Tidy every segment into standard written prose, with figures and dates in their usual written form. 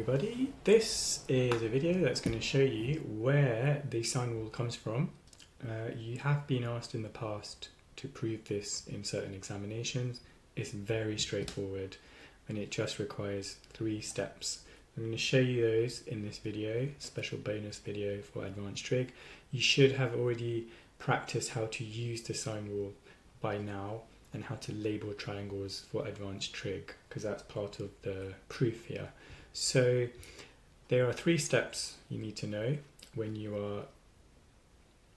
everybody, this is a video that's going to show you where the sine rule comes from. You have been asked in the past to prove this in certain examinations. It's very straightforward and it just requires 3 steps. I'm going to show you those in this video, special bonus video for advanced trig. You should have already practiced how to use the sine rule by now and how to label triangles for advanced trig, because that's part of the proof here. So there are 3 steps you need to know when you are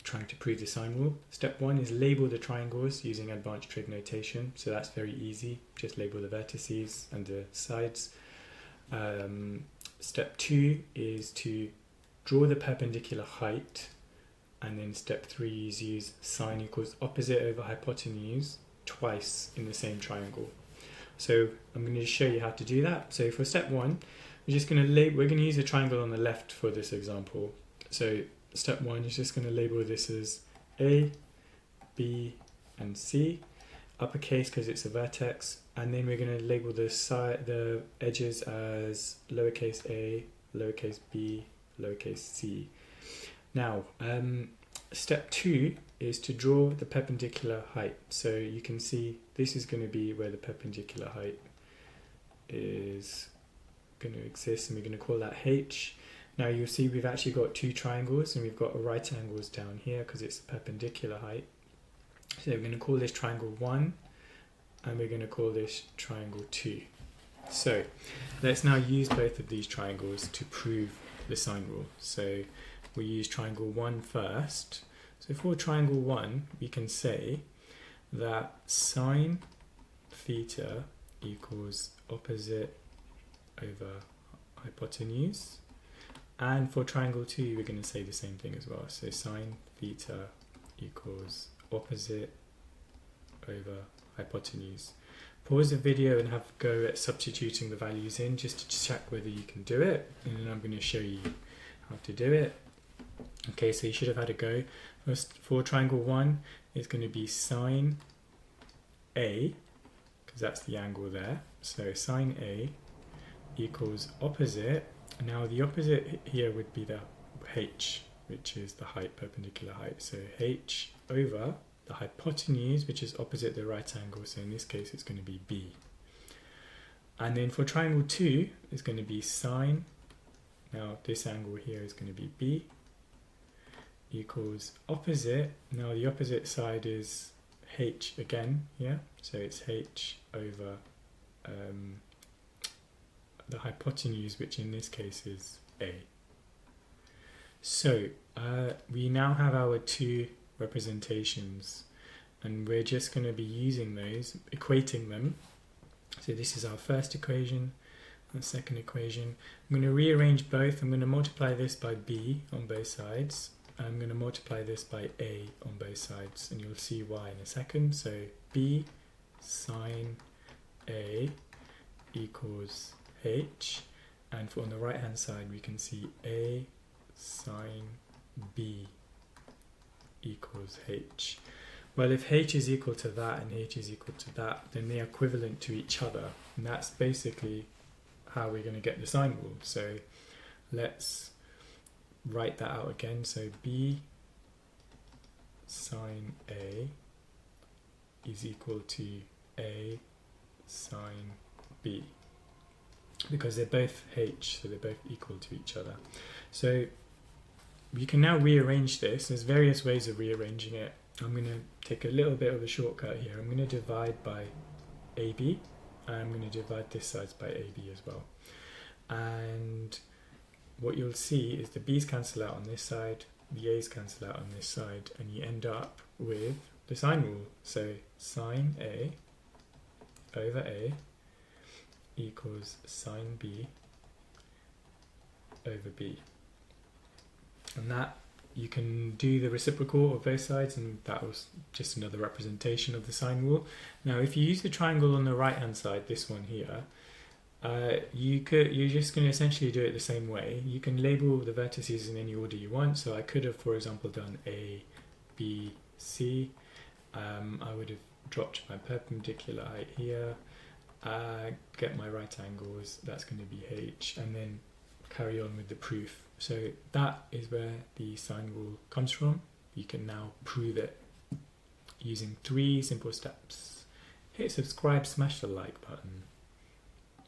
trying to prove the sine rule. Step 1 is label the triangles using advanced trig notation. So that's very easy, just label the vertices and the sides. Step 2 is to draw the perpendicular height, and then step 3 is use sine equals opposite over hypotenuse twice in the same triangle. So I'm going to show you how to do that. So for step 1, we're going to use a triangle on the left for this example. So step 1 is just going to label this as A, B and C, uppercase because it's a vertex, and then we're going to label the edges as lowercase a, lowercase b, lowercase c. Now step 2 is to draw the perpendicular height. So you can see this is going to be where the perpendicular height is going to exist, and we're going to call that H. Now you'll see we've actually got 2 triangles and we've got right angles down here because it's the perpendicular height. So we're going to call this triangle 1 and we're going to call this triangle 2. So let's now use both of these triangles to prove the sine rule. So we use triangle 1 first. So for triangle 1, we can say that sine theta equals opposite over hypotenuse. And for triangle 2, we're going to say the same thing as well. So sine theta equals opposite over hypotenuse. Pause the video and have a go at substituting the values in just to check whether you can do it. And then I'm going to show you how to do it. Okay, so you should have had a go. First, for triangle 1, it's going to be sine A, because that's the angle there. So sine A equals opposite. Now the opposite here would be the H, which is the height, perpendicular height. So H over the hypotenuse, which is opposite the right angle. So in this case, it's going to be B. And then for triangle 2, it's going to be sine. Now this angle here is going to be B equals opposite. Now the opposite side is H again, yeah? So it's H over the hypotenuse, which in this case is A. So we now have our 2 representations and we're just going to be using those, equating them. So this is our first equation, and second equation. I'm going to rearrange both. I'm going to multiply this by B on both sides. I'm going to multiply this by A on both sides, and you'll see why in a second. So B sine A equals H, and on the right hand side we can see A sine B equals H. Well, if H is equal to that and H is equal to that, then they are equivalent to each other, and that's basically how we're going to get the sine rule. So let's write that out again. So B sine A is equal to A sine B, because they're both H, so they're both equal to each other. So you can now rearrange this. There's various ways of rearranging it. I'm going to take a little bit of a shortcut here. I'm going to divide by AB, and I'm going to divide this side by AB as well. And what you'll see is the B's cancel out on this side, the A's cancel out on this side, and you end up with the sine rule. So sine A over A equals sine B over B. And that, you can do the reciprocal of both sides, and that was just another representation of the sine rule. Now if you use the triangle on the right hand side, this one here, you're just going to essentially do it the same way. You can label the vertices in any order you want. So I could have, for example, done A, B, C. I would have dropped my perpendicular height here, get my right angles, that's going to be H, and then carry on with the proof. So that is where the sine rule comes from. You can now prove it using 3 simple steps. Hit subscribe, smash the like button.